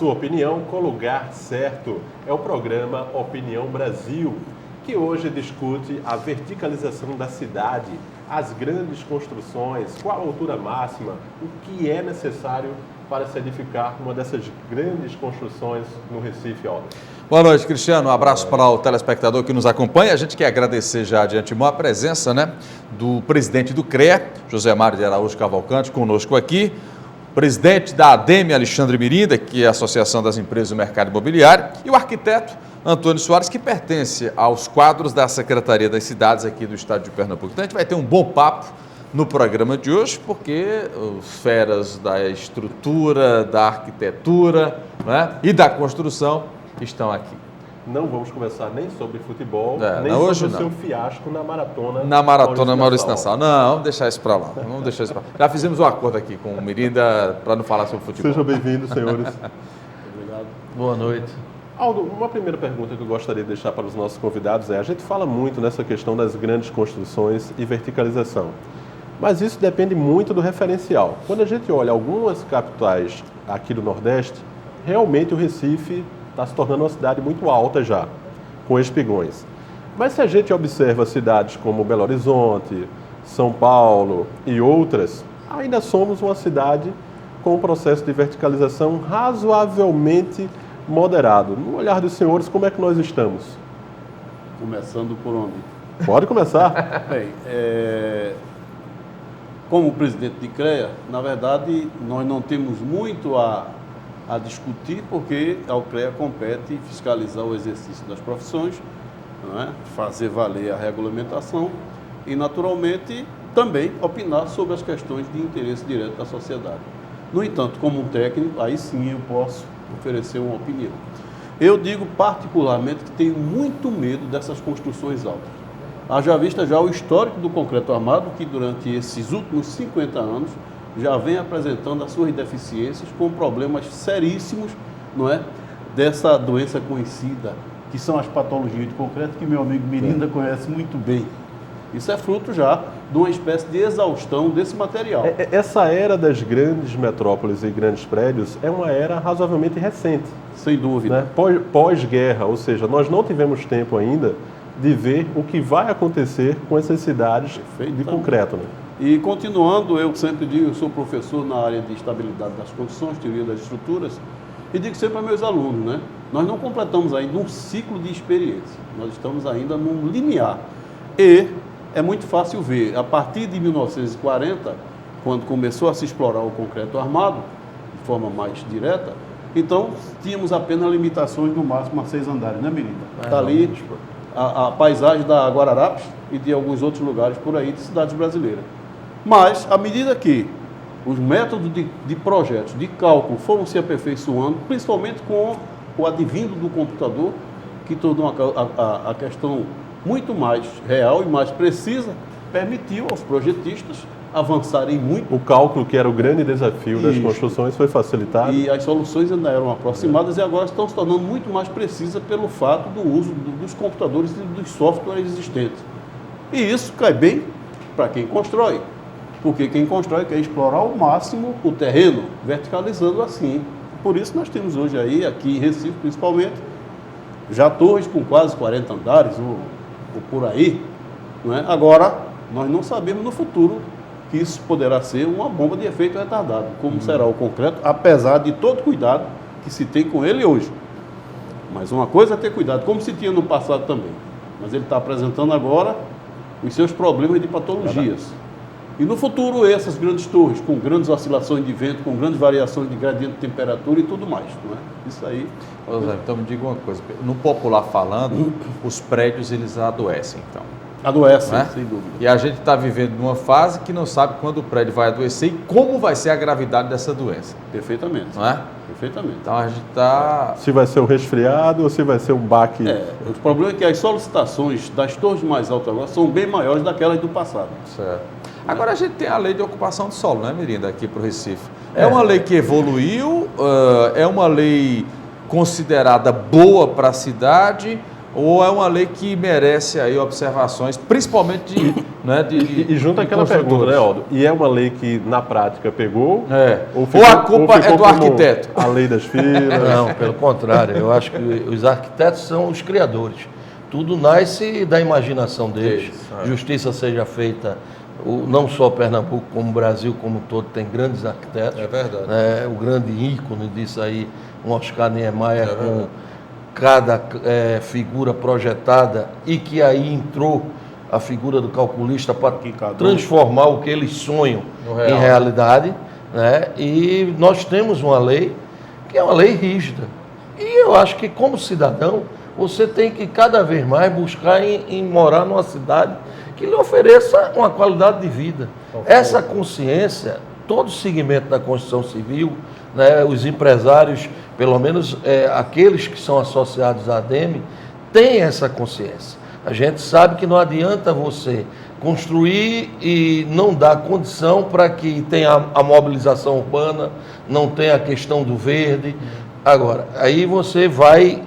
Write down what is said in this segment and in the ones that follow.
sua opinião com lugar certo. É o programa Opinião Brasil, que hoje discute a verticalização da cidade, as grandes construções, qual a altura máxima, o que é necessário para se edificar uma dessas grandes construções no Recife, Aldo. Boa noite, Cristiano. Um abraço para o telespectador que nos acompanha. A gente quer agradecer já de antemão a presença, do presidente do CREA, José Mário de Araújo Cavalcante, conosco aqui. Presidente da ADEME, Alexandre Mirinda, que é a Associação das Empresas do Mercado Imobiliário, e o arquiteto Antônio Soares, que pertence aos quadros da Secretaria das Cidades aqui do estado de Pernambuco. Então a gente vai ter um bom papo no programa de hoje, porque os feras da estrutura, da arquitetura, e da construção estão aqui. Não vamos conversar nem sobre futebol, nem hoje sobre o seu fiasco na maratona. Na maratona Maurício Nassau. Não, vamos deixar isso para lá. Já fizemos um acordo aqui com o Mirinda para não falar sobre futebol. Sejam bem-vindos, senhores. Obrigado. Boa noite. Aldo, uma primeira pergunta que eu gostaria de deixar para os nossos convidados a gente fala muito nessa questão das grandes construções e verticalização, mas isso depende muito do referencial. Quando a gente olha algumas capitais aqui do Nordeste, realmente o Recife está se tornando uma cidade muito alta já, com espigões. Mas se a gente observa cidades como Belo Horizonte, São Paulo e outras, ainda somos uma cidade com um processo de verticalização razoavelmente moderado. No olhar dos senhores, como é que nós estamos? Começando por onde? Pode começar. Bem, como presidente de CREA, na verdade, nós não temos muito a discutir, porque ao CREA compete fiscalizar o exercício das profissões, fazer valer a regulamentação e, naturalmente, também opinar sobre as questões de interesse direto da sociedade. No entanto, como um técnico, aí sim eu posso oferecer uma opinião. Eu digo particularmente que tenho muito medo dessas construções altas. Haja vista já o histórico do concreto armado, que durante esses últimos 50 anos já vem apresentando as suas deficiências com problemas seríssimos, dessa doença conhecida, que são as patologias de concreto, que meu amigo Mirinda conhece muito bem. Isso é fruto já de uma espécie de exaustão desse material. Essa era das grandes metrópoles e grandes prédios é uma era razoavelmente recente. Sem dúvida. Pós-guerra, ou seja, nós não tivemos tempo ainda de ver o que vai acontecer com essas cidades de concreto. E continuando, eu sempre digo, eu sou professor na área de estabilidade das construções, teoria das estruturas, e digo sempre a meus alunos, nós não completamos ainda um ciclo de experiência, nós estamos ainda num limiar. E é muito fácil ver, a partir de 1940, quando começou a se explorar o concreto armado, de forma mais direta, então tínhamos apenas limitações no máximo a 6 andares, Mirinda? Está ali a paisagem da Guararapes e de alguns outros lugares por aí de cidades brasileiras. Mas, à medida que os métodos de projetos, de cálculo, foram se aperfeiçoando, principalmente com o advindo do computador, que tornou a questão muito mais real e mais precisa, permitiu aos projetistas avançarem muito. O cálculo, que era o grande desafio das construções, foi facilitado. E as soluções ainda eram aproximadas e agora estão se tornando muito mais precisas pelo fato do uso dos computadores e dos softwares existentes. E isso cai bem para quem constrói. Porque quem constrói quer explorar ao máximo o terreno, verticalizando assim. Por isso nós temos hoje aí, aqui em Recife principalmente, já torres com quase 40 andares, ou por aí. Agora, nós não sabemos no futuro que isso poderá ser uma bomba de efeito retardado, como será o concreto, apesar de todo cuidado que se tem com ele hoje. Mas uma coisa é ter cuidado, como se tinha no passado também. Mas ele está apresentando agora os seus problemas de patologias. E no futuro, essas grandes torres, com grandes oscilações de vento, com grandes variações de gradiente de temperatura e tudo mais. Isso aí. Então me diga uma coisa, no popular falando, os prédios eles adoecem, então. Adoecem, sem dúvida. E a gente está vivendo numa fase que não sabe quando o prédio vai adoecer e como vai ser a gravidade dessa doença. Perfeitamente. Não é? Perfeitamente. Então a gente está... Se vai ser um resfriado ou se vai ser um baque... O problema é que as solicitações das torres mais altas agora são bem maiores daquelas do passado. Certo. Agora a gente tem a lei de ocupação do solo, Mirinda, aqui para o Recife. É uma lei que evoluiu, é uma lei considerada boa para a cidade, ou é uma lei que merece aí observações, principalmente E junto àquela pergunta, né, Aldo? E é uma lei que na prática pegou? Ou a culpa é do arquiteto? A lei das filas? Não, pelo contrário. Eu acho que os arquitetos são os criadores. Tudo nasce da imaginação deles. Justiça seja feita, não só Pernambuco, como o Brasil como um todo, tem grandes arquitetos. É verdade. O grande ícone disso aí, um Oscar Niemeyer, com cada figura projetada, e que aí entrou a figura do calculista para transformar o que eles sonham em realidade. Né? E nós temos uma lei que é uma lei rígida. E eu acho que, como cidadão, você tem que cada vez mais buscar em morar numa cidade que lhe ofereça uma qualidade de vida. Essa consciência, todo o segmento da construção civil, né, os empresários, pelo menos aqueles que são associados à ADEME, têm essa consciência. A gente sabe que não adianta você construir e não dar condição para que tenha a mobilização urbana, não tenha a questão do verde. Agora, aí você vai,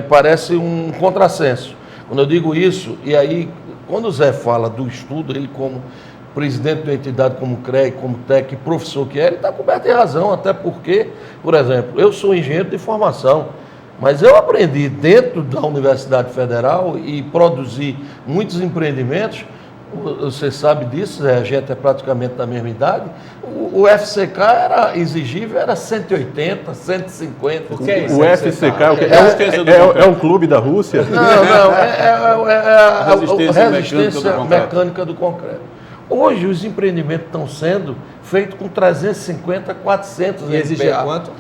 parece um contrassenso. Quando eu digo isso, e aí, quando o Zé fala do estudo, ele como presidente da entidade, como CREA, como técnico, professor que ele está coberto de razão, até porque, por exemplo, eu sou engenheiro de formação, mas eu aprendi dentro da Universidade Federal e produzi muitos empreendimentos. Você sabe disso, a gente é praticamente da mesma idade. O FCK era exigível, era 180, 150. O que é isso? O FCK é um clube da Rússia? Não, é a resistência mecânica do concreto. Hoje os empreendimentos estão sendo feitos com 350, 400 MPa. E exigia quanto?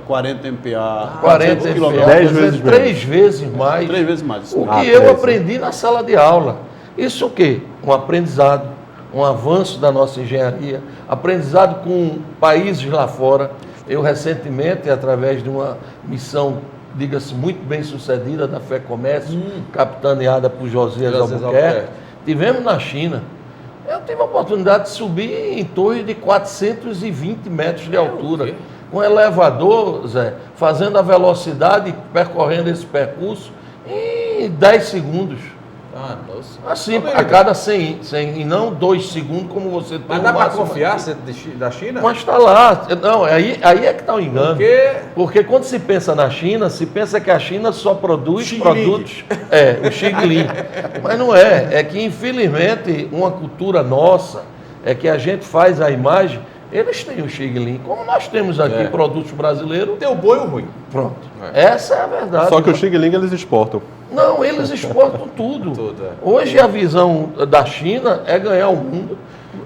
40 MPa. 40 MPa. 10 vezes mais. 3 vezes mais. 3 vezes mais. O que eu aprendi na sala de aula. Isso o quê? Um aprendizado, um avanço da nossa engenharia, aprendizado com países lá fora. Eu recentemente, através de uma missão, diga-se, muito bem sucedida da Fé Comércio, capitaneada por Josias Albuquerque, tivemos na China. Eu tive a oportunidade de subir em torre de 420 metros de altura, com elevador, Zé, fazendo a velocidade, percorrendo esse percurso em 10 segundos. Nossa. Assim, a cada 100, e não 2 segundos, como você tem. Mas dá para confiar da China? Mas está lá. Não, aí é que está o engano. Porque quando se pensa na China, se pensa que a China só produz produtos. O Xigling. Mas não é. É que, infelizmente, uma cultura nossa é que a gente faz a imagem. Eles têm o Xigling. Como nós temos aqui produtos brasileiros. Tem o bom e o ruim. Pronto. Essa é a verdade. Só que o Xigling eles exportam. Não, eles exportam tudo. Hoje a visão da China é ganhar o mundo,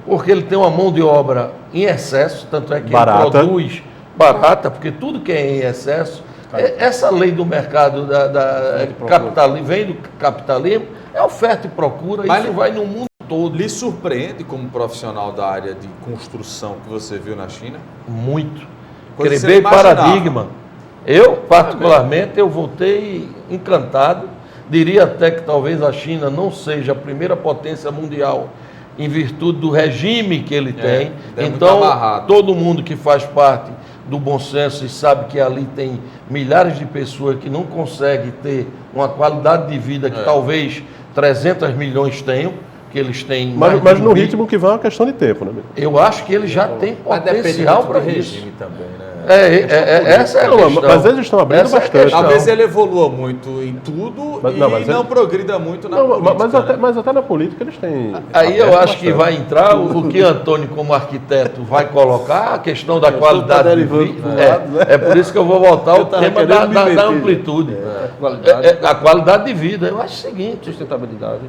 porque ele tem uma mão de obra em excesso, tanto é que ele produz barata, porque tudo que é em excesso, essa lei do mercado capitalismo, vem do capitalismo, é oferta e procura, mas isso vai no mundo todo. Lhe surpreende como profissional da área de construção que você viu na China? Muito. Quebrei paradigma. Eu, particularmente, eu voltei encantado. Diria até que talvez a China não seja a primeira potência mundial em virtude do regime que ele tem. Então, todo mundo que faz parte do bom senso e sabe que ali tem milhares de pessoas que não conseguem ter uma qualidade de vida que talvez 300 milhões tenham, que eles têm... Mas no ritmo que vai é uma questão de tempo, né? Eu acho que ele já tem potencial para isso. Também, né? Essa é a questão. Mas eles estão abrindo bastante. Talvez ele evolua muito em tudo e não progrida muito na política. Mas até na política eles têm... Aí eu acho que vai entrar o que Antônio, como arquiteto, vai colocar, a questão da qualidade de vida. É por isso que eu vou voltar ao tema da amplitude. A qualidade de vida. Eu acho o seguinte... Sustentabilidade.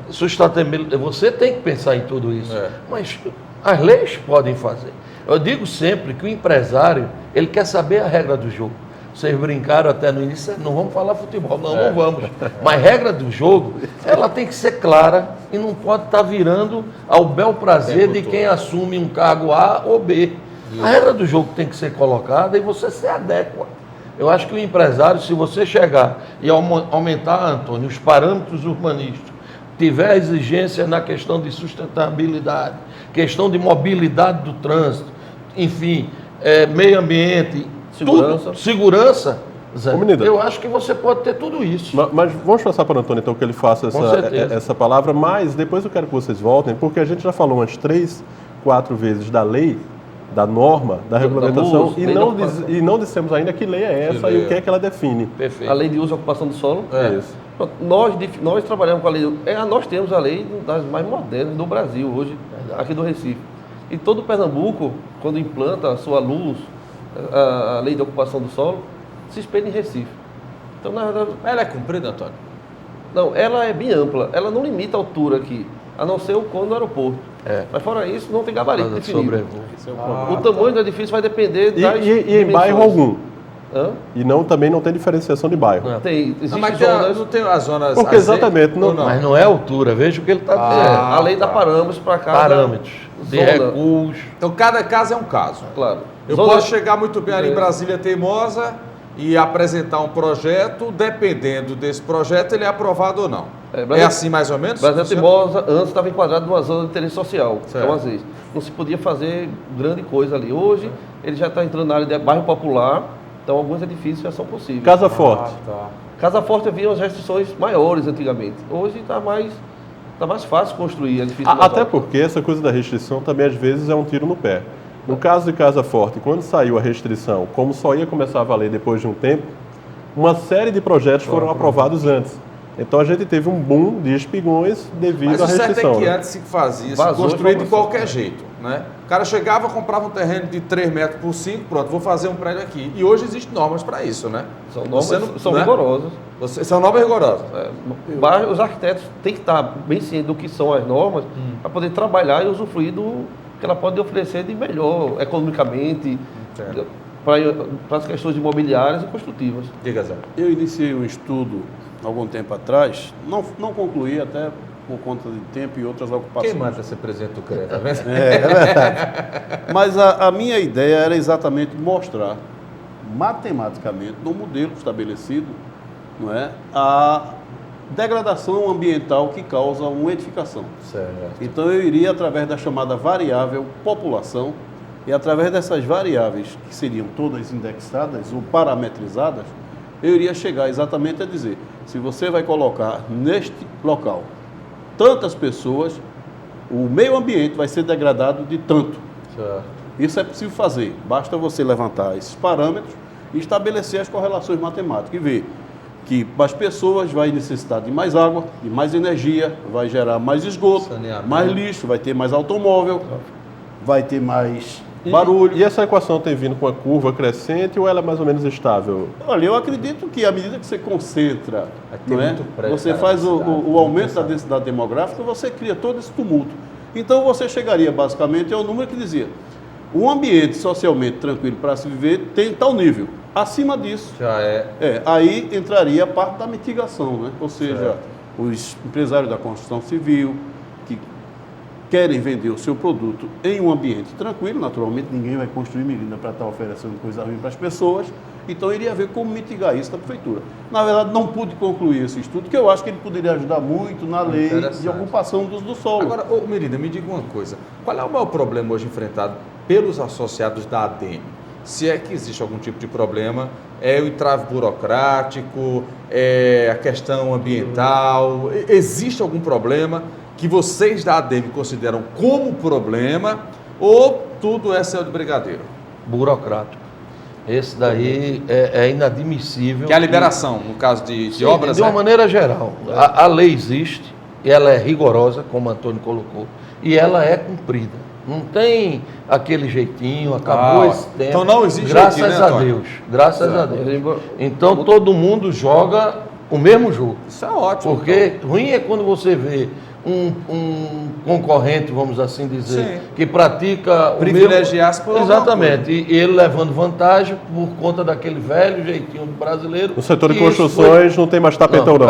Você tem que pensar em tudo isso. Mas as leis podem fazer. Eu digo sempre que o empresário, ele quer saber a regra do jogo. Vocês brincaram até no início, não vamos falar futebol, não vamos. Mas a regra do jogo, ela tem que ser clara e não pode estar virando ao bel prazer de quem assume um cargo A ou B. A regra do jogo tem que ser colocada e você se adequa. Eu acho que o empresário, se você chegar e aumentar, Antônio, os parâmetros urbanísticos, tiver exigência na questão de sustentabilidade, questão de mobilidade do trânsito, enfim, meio ambiente, segurança, Zé, Ô, Menida, eu acho que você pode ter tudo isso. Mas vamos passar para o Antônio, então, que ele faça Com certeza. essa palavra, mas depois eu quero que vocês voltem, porque a gente já falou umas 3, 4 vezes da lei, da norma, da regulamentação, uso, e não dissemos ainda que lei é essa e o que é que ela define. Perfeito. A lei de uso e ocupação do solo. É isso. Pronto, nós trabalhamos com a lei. Nós temos a lei das mais modernas do Brasil hoje, aqui do Recife. E todo Pernambuco, quando implanta a sua luz, a lei de ocupação do solo, se espelha em Recife. Então, na verdade, Ela é cumprida, Antônio? não, ela é bem ampla. Ela não limita a altura aqui, a não ser o cone do aeroporto. Mas fora isso, não tem gabarito definido. Sobrevoo. O tamanho do edifício vai depender das E em dimensões. bairro algum. Hã? E também não tem diferenciação de bairro. Não. Existe Não, mas tem, zonas. não tem as zonas... Porque exatamente, não- Mas não é altura, veja o que ele está É, dizendo. a lei dá parâmetros para cada Parâmetros de zona. recuos. Então, cada caso é um caso. Claro. Eu Zona- posso chegar muito bem ali em Brasília Teimosa e apresentar um projeto, dependendo desse projeto, ele é aprovado ou não. É assim mais ou menos? Brasília Funciona? Teimosa antes estava enquadrado numa zona de interesse social. Certo. Então, às vezes, não se podia fazer grande coisa ali. Hoje, ele já está entrando na área de bairro popular, então alguns edifícios já são possíveis. Casa Forte. Casa Forte havia umas restrições maiores antigamente. Hoje está mais fácil construir edifícios mais Até altos. porque essa coisa da restrição também às vezes é um tiro no pé. No caso de Casa Forte, quando saiu a restrição, como só ia começar a valer depois de um tempo, uma série de projetos foram aprovados antes. Então a gente teve um boom de espigões devido Mas à o certo é restrição. que né? antes se fazia, se Vazou construía de informação. qualquer jeito, né? O cara chegava, comprava um terreno de 3 metros por 5, pronto, vou fazer um prédio aqui. E hoje existem normas para isso, né? São normas, Você não- são né? rigorosas. São normas rigorosas. Os arquitetos têm que estar bem cientes do que são as normas para poder trabalhar e usufruir do que ela pode oferecer de melhor economicamente para as questões imobiliárias e construtivas. Diga, Zé. Eu iniciei um estudo algum tempo atrás, não concluí até por conta de tempo e outras ocupações. Quem manda ser presidente do CREA, tá vendo? É verdade. Mas a minha ideia era exatamente mostrar matematicamente, no modelo estabelecido, não é, a degradação ambiental que causa uma edificação. Certo. Então eu iria através da chamada variável população e através dessas variáveis que seriam todas indexadas ou parametrizadas, eu iria chegar exatamente a dizer, se você vai colocar neste local tantas pessoas, o meio ambiente vai ser degradado de tanto. Certo. Isso é possível fazer, basta você levantar esses parâmetros e estabelecer as correlações matemáticas e ver que as pessoas vai necessitar de mais água, de mais energia, vai gerar mais esgoto, Saneamento. mais lixo, vai ter mais automóvel, vai ter mais barulho. E essa equação tem vindo com a curva crescente ou ela é mais ou menos estável? Olha, eu acredito que à medida que você concentra, Tem não é? muito prédio, Você cara, faz na o cidade, aumento da densidade demográfica, você cria todo esse tumulto. Então você chegaria basicamente ao número que dizia, um ambiente socialmente tranquilo para se viver tem tal nível. Acima disso, Já é. aí entraria a parte da mitigação, né? Ou seja, os empresários da construção civil que querem vender o seu produto em um ambiente tranquilo, naturalmente ninguém vai construir menina para estar oferecendo coisa ruim para as pessoas, então iria ver como mitigar isso da prefeitura. Na verdade, não pude concluir esse estudo, que eu acho que ele poderia ajudar muito na lei de Interessante. ocupação do solo. Agora, ô Merida, me diga uma coisa. Qual é o maior problema hoje enfrentado pelos associados da ADEME? Se é que existe algum tipo de problema, é o entrave burocrático, é a questão ambiental, existe algum problema que vocês da ADEME consideram como problema ou tudo é céu de brigadeiro? Burocrático. Esse daí é inadmissível. Que é a liberação, no caso de Sim, obras, de uma né? maneira geral. A lei existe, ela é rigorosa, como o Antônio colocou, e ela é cumprida. Não tem aquele jeitinho, acabou Ah, esse tempo. então não existe Graças jeitinho, né, a Antônio? Deus. Graças a Deus. Então todo mundo joga o mesmo jogo. Isso é ótimo. Porque ruim é quando você vê um concorrente, vamos assim dizer, Sim. que pratica o Privilegiar-se por alguma exatamente, e ele levando vantagem por conta daquele velho jeitinho do brasileiro. No setor de E isso construções não tem mais tapetão, não.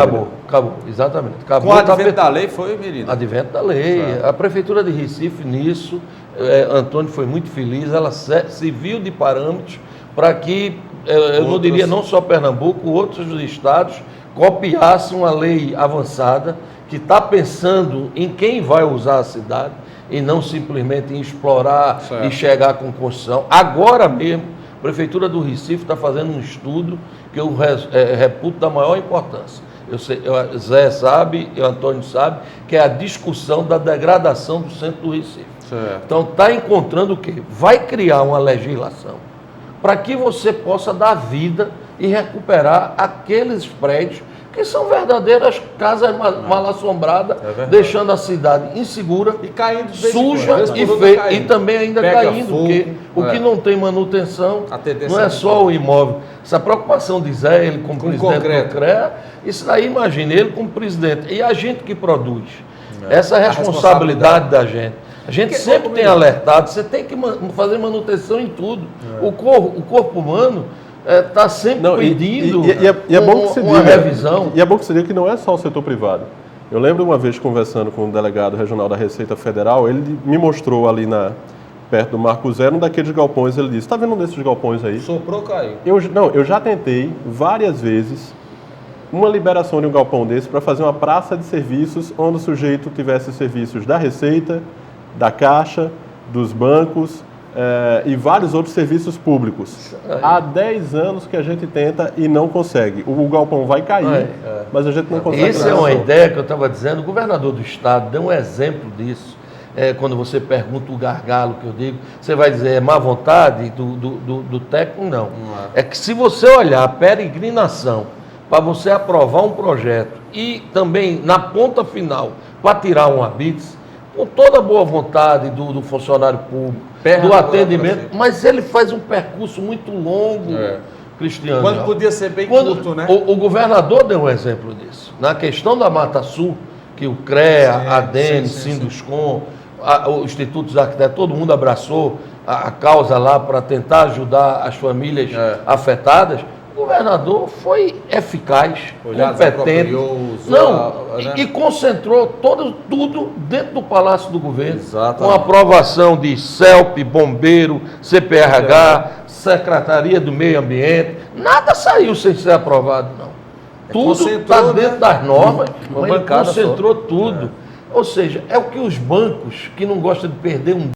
Acabou, exatamente. Acabou Com o o advento tapetão. da lei foi, Merida? Advento da lei. A Prefeitura de Recife, nisso, Antônio foi muito feliz, ela se viu de parâmetros para que, eu não diria não só Pernambuco, outros estados copiassem uma lei avançada que está pensando em quem vai usar a cidade e não simplesmente em explorar e chegar com construção. Agora mesmo, a Prefeitura do Recife está fazendo um estudo que eu reputo da maior importância. Zé sabe, o Antônio sabe, que é a discussão da degradação do centro do Recife. Certo. Então, está encontrando o quê? Vai criar uma legislação para que você possa dar vida e recuperar aqueles prédios que são verdadeiras casas mal assombradas, deixando a cidade insegura, E caindo de vez em suja quando, e quando feia, caindo. e também ainda Pega caindo, fogo, porque o que não tem manutenção A tendência não é é só o imóvel. Essa preocupação de Zé, ele como presidente concreto. do CREA, isso daí, imagine, ele como presidente, e a gente que produz. Essa é a responsabilidade da gente. A gente sempre tem alertado, você tem que fazer manutenção em tudo. O corpo humano está sempre pedindo é bom que se uma diga, revisão. E é bom que se diga que não é só o setor privado. Eu lembro uma vez conversando com o delegado regional da Receita Federal, ele me mostrou ali perto do Marco Zero, um daqueles galpões, ele disse, está vendo um desses galpões aí? Soprou, caiu. Eu já tentei várias vezes uma liberação de um galpão desse para fazer uma praça de serviços onde o sujeito tivesse serviços da Receita, da Caixa, dos bancos e vários outros serviços públicos. Há 10 anos que a gente tenta e não consegue. O galpão vai cair, mas a gente não consegue. Isso é uma ideia que eu estava dizendo. O governador do estado deu um exemplo disso. Quando você pergunta o gargalo que eu digo, você vai dizer, é má vontade do técnico? Não. É que se você olhar a peregrinação para você aprovar um projeto e também na ponta final para tirar um habite, com toda a boa vontade do funcionário público, do atendimento, mas ele faz um percurso muito longo, Cristiano. Quando podia ser bem curto, né? O governador deu um exemplo disso. Na questão da Mata Sul, que o CREA, a ADENE, Sinduscom, o Instituto dos Arquitetos, todo mundo abraçou a causa lá para tentar ajudar as famílias afetadas. O governador foi eficaz, competente, e concentrou tudo dentro do Palácio do Governo, com a aprovação de CELP, Bombeiro, CPRH, Secretaria do Meio Ambiente. Nada saiu sem ser aprovado, não. Tudo está dentro das normas, mas concentrou tudo. Ou seja, é o que os bancos, que não gostam de perder um